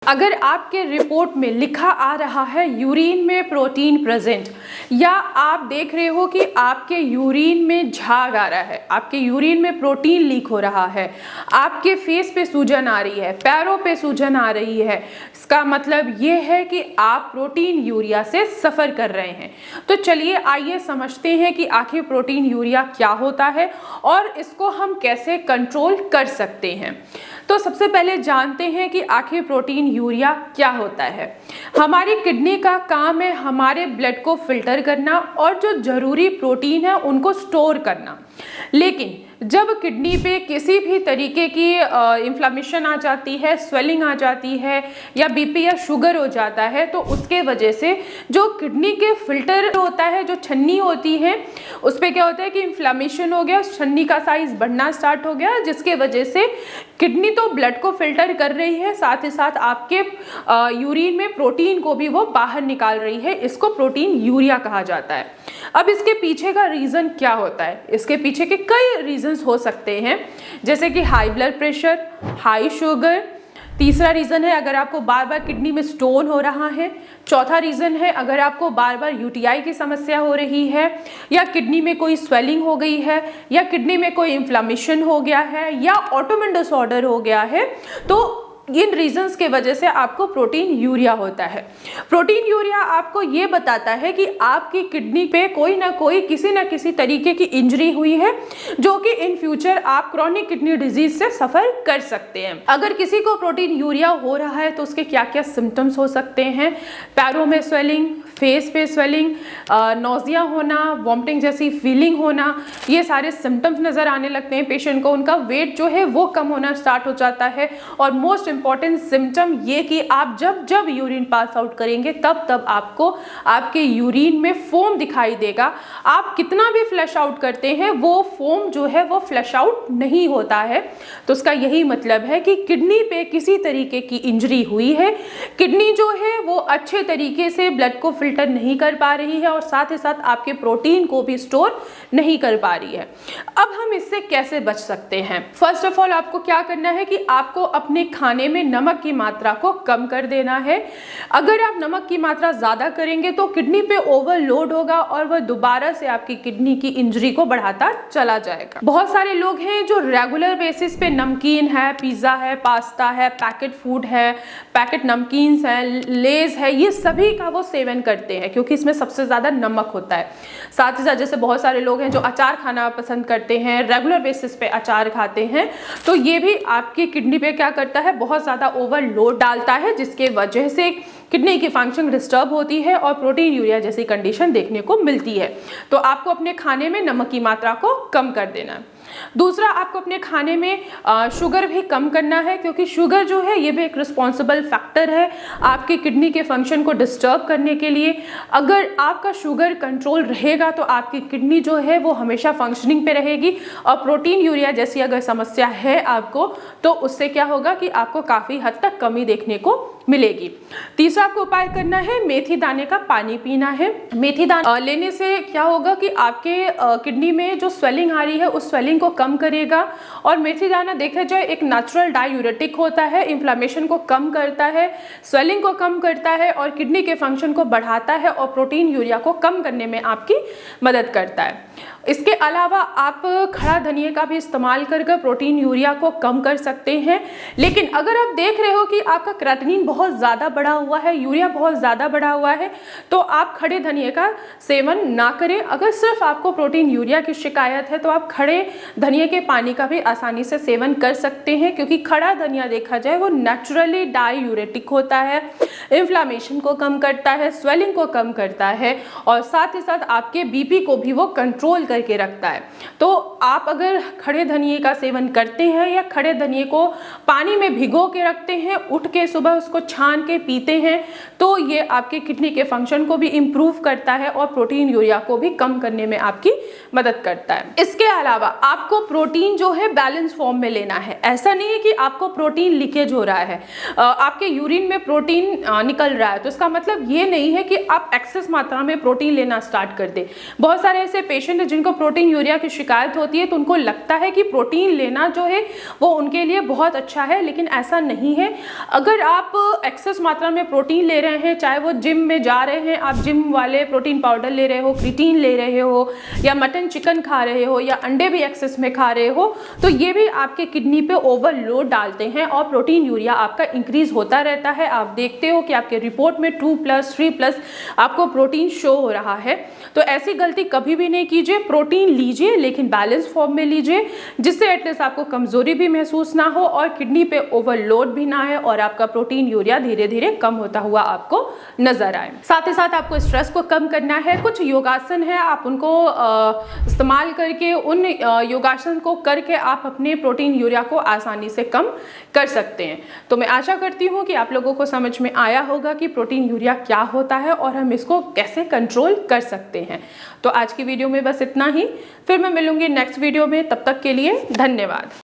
अगर आपके रिपोर्ट में लिखा आ रहा है यूरिन में प्रोटीन प्रेजेंट, या आप देख रहे हो कि आपके यूरिन में झाग आ रहा है, आपके यूरिन में प्रोटीन लीक हो रहा है, आपके फेस पे सूजन आ रही है, पैरों पे सूजन आ रही है, इसका मतलब ये है कि आप प्रोटीन यूरिया से सफ़र कर रहे हैं। तो चलिए आइए समझते हैं कि आखिर प्रोटीन यूरिया क्या होता है और इसको हम कैसे कंट्रोल कर सकते हैं। तो सबसे पहले जानते हैं कि आखिर प्रोटीन यूरिया क्या होता है। हमारी किडनी का काम है हमारे ब्लड को फिल्टर करना और जो जरूरी प्रोटीन है उनको स्टोर करना। लेकिन जब किडनी पे किसी भी तरीके की इन्फ्लेमेशन आ जाती है, स्वेलिंग आ जाती है या बीपी या शुगर हो जाता है, तो उसके वजह से जो किडनी के फिल्टर होता है, जो छन्नी होती है, उस पर क्या होता है कि इन्फ्लेमेशन हो गया, छन्नी का साइज बढ़ना स्टार्ट हो गया, जिसके वजह से किडनी तो ब्लड को फिल्टर कर रही है, साथ ही साथ आपके यूरिन में प्रोटीन को भी वो बाहर निकाल रही है। इसको प्रोटीन यूरिया कहा जाता है। अब इसके पीछे का रीज़न क्या होता है? इसके पीछे के कई रीजंस हो सकते हैं, जैसे कि high blood pressure, high sugar. तीसरा रीज़न है अगर आपको बार बार किडनी में स्टोन हो रहा है। चौथा रीज़न है अगर आपको बार बार यूटीआई की समस्या हो रही है, या किडनी में कोई स्वेलिंग हो गई है, या किडनी में कोई इन्फ्लेमेशन हो गया है, या ऑटोइम्यून डिसऑर्डर हो गया है। तो इन रीजंस के वजह से आपको प्रोटीन यूरिया होता है। प्रोटीन यूरिया आपको ये बताता है कि आपकी किडनी पे कोई ना कोई किसी ना किसी तरीके की इंजरी हुई है, जो कि इन फ्यूचर आप क्रॉनिक किडनी डिजीज से सफ़र कर सकते हैं। अगर किसी को प्रोटीन यूरिया हो रहा है तो उसके क्या क्या सिम्टम्स हो सकते हैं? पैरों में स्वेलिंग, फेस पे स्वेलिंग, नोजिया होना, वॉमिटिंग जैसी फीलिंग होना, ये सारे सिम्टम्स नज़र आने लगते हैं पेशेंट को। उनका वेट जो है वो कम होना स्टार्ट हो जाता है। और मोस्ट इंपॉर्टेंट सिम्टम ये कि आप जब यूरिन पास आउट करेंगे तब आपको आपके यूरिन में फोम दिखाई देगा। आप कितना भी फ्लैश आउट करते हैं वो फोम जो है वो फ्लैश आउट नहीं होता है। तो उसका यही मतलब है कि किडनी पे किसी तरीके की इंजरी हुई है, किडनी जो है वो अच्छे तरीके से ब्लड को फिल्टर नहीं कर पा रही है और साथ ही साथ आपके प्रोटीन को भी स्टोर नहीं कर पा रही है। अब हम इससे कैसे बच सकते हैं? फर्स्ट ऑफ ऑल आपको क्या करना है कि आपको अपने खाने में नमक की मात्रा को कम कर देना है। अगर आप नमक की मात्रा ज़्यादा करेंगे तो किडनी पे ओवरलोड होगा और वह दोबारा से आपकी किडनी की इंजरी को बढ़ाता चला जाएगा। बहुत सारे लोग हैं जो रेगुलर बेसिस पे नमकीन है, पिज़्ज़ा है, पास्ता है, पैकेट फूड है, पैकेट नमकीन्स है, लेज है, ये सभी का वो सेवन करते हैं क्योंकि इसमें सबसे ज़्यादा नमक होता है। साथ ही साथ जैसे बहुत सारे लोग हैं जो अचार खाना पसंद करते हैं, रेगुलर बेसिस पे अचार खाते हैं, तो ये भी आपकी किडनी पे क्या करता है, बहुत ज़्यादा ओवरलोड डालता है, जिसके वजह से किडनी की फंक्शन डिस्टर्ब होती है और प्रोटीन यूरिया जैसी कंडीशन देखने को मिलती है। तो आपको अपने खाने में नमक की मात्रा को कम कर देना है। दूसरा, आपको अपने खाने में शुगर भी कम करना है, क्योंकि शुगर जो है ये भी एक रिस्पॉन्सिबल फैक्टर है आपकी किडनी के फंक्शन को डिस्टर्ब करने के लिए। अगर आपका शुगर कंट्रोल रहेगा तो आपकी किडनी जो है वो हमेशा फंक्शनिंग पे रहेगी और प्रोटीन यूरिया जैसी अगर समस्या है आपको, तो उससे क्या होगा कि आपको काफ़ी हद तक कमी देखने को मिलेगी। तीसरा आपको उपाय करना है, मेथी दाने का पानी पीना है। मेथी दाना लेने से क्या होगा कि आपके किडनी में जो स्वेलिंग आ रही है उस स्वेलिंग को कम करेगा। और मेथी दाना देखा जाए एक नेचुरल डायूरेटिक होता है, इन्फ्लेमेशन को कम करता है, स्वेलिंग को कम करता है और किडनी के फंक्शन को बढ़ाता है और प्रोटीन यूरिया को कम करने में आपकी मदद करता है। इसके अलावा आप खड़ा धनिया का भी इस्तेमाल करके प्रोटीन यूरिया को कम कर सकते हैं। लेकिन अगर आप देख रहे हो कि आपका क्रेटिनिन बहुत ज़्यादा बढ़ा हुआ है, यूरिया बहुत ज़्यादा बढ़ा हुआ है, तो आप खड़े धनिया का सेवन ना करें। अगर सिर्फ आपको प्रोटीन यूरिया की शिकायत है तो आप खड़े धनिया के पानी का भी आसानी से सेवन कर सकते हैं, क्योंकि खड़ा धनिया देखा जाए वो नेचुरली डायूरेटिक होता है, इन्फ्लेमेशन को कम करता है, स्वेलिंग को कम करता है और साथ ही साथ आपके बीपी को भी वो कंट्रोल करके रखता है। तो आप अगर खड़े धनिये का सेवन करते हैं या खड़े धनिये को पानी में भिगो के रखते हैं, उठ के सुबह उसको छान के पीते हैं, तो ये आपके किडनी के फंक्शन को भी इम्प्रूव करता है और प्रोटीन यूरिया को भी कम करने में आपकी मदद करता है। इसके अलावा आपको प्रोटीन जो है बैलेंस फॉर्म में लेना है। ऐसा नहीं है कि आपको प्रोटीन लीकेज हो रहा है, आपके यूरिन में प्रोटीन निकल रहा है, तो इसका मतलब ये नहीं है कि आप एक्सेस मात्रा में प्रोटीन लेना स्टार्ट कर दें। बहुत सारे ऐसे पेशेंट हैं जिनको प्रोटीन यूरिया की शिकायत होती है तो उनको लगता है कि प्रोटीन लेना जो है वो उनके लिए बहुत अच्छा है, लेकिन ऐसा नहीं है। अगर आप एक्सेस मात्रा में प्रोटीन ले रहे हैं, चाहे वो जिम में जा रहे हैं, आप जिम वाले प्रोटीन पाउडर ले रहे हो, क्रिएटिन ले रहे हो, या मटन चिकन खा रहे हो, या अंडे भी एक्सेस में खा रहे हो, तो ये भी आपके किडनी पे ओवरलोड डालते हैं और प्रोटीन यूरिया आपका इंक्रीज होता रहता है। आप देखते हो कि आपके रिपोर्ट में 2+, 3+ आपको प्रोटीन शो हो रहा है। तो ऐसी गलती कभी भी नहीं कीजिए। प्रोटीन लीजिए लेकिन बैलेंस फॉर्म में लीजिए, जिससे एटलीस्ट आपको कमजोरी भी महसूस ना हो और किडनी पे ओवरलोड भी ना आए और आपका प्रोटीन यूरिया धीरे धीरे कम होता हुआ आपको नजर आए। साथ ही साथ आपको स्ट्रेस को कम करना है। कुछ योगासन है, आप उनको इस्तेमाल करके, उन योगासन को करके आप अपने प्रोटीन यूरिया को आसानी से कम कर सकते हैं। तो मैं आशा करती हूँ कि आप लोगों को समझ में आया होगा कि प्रोटीन यूरिया क्या होता है और हम इसको कैसे कंट्रोल कर सकते हैं। तो आज की वीडियो में बस इतना ही, फिर मैं मिलूंगी नेक्स्ट वीडियो में। तब तक के लिए धन्यवाद।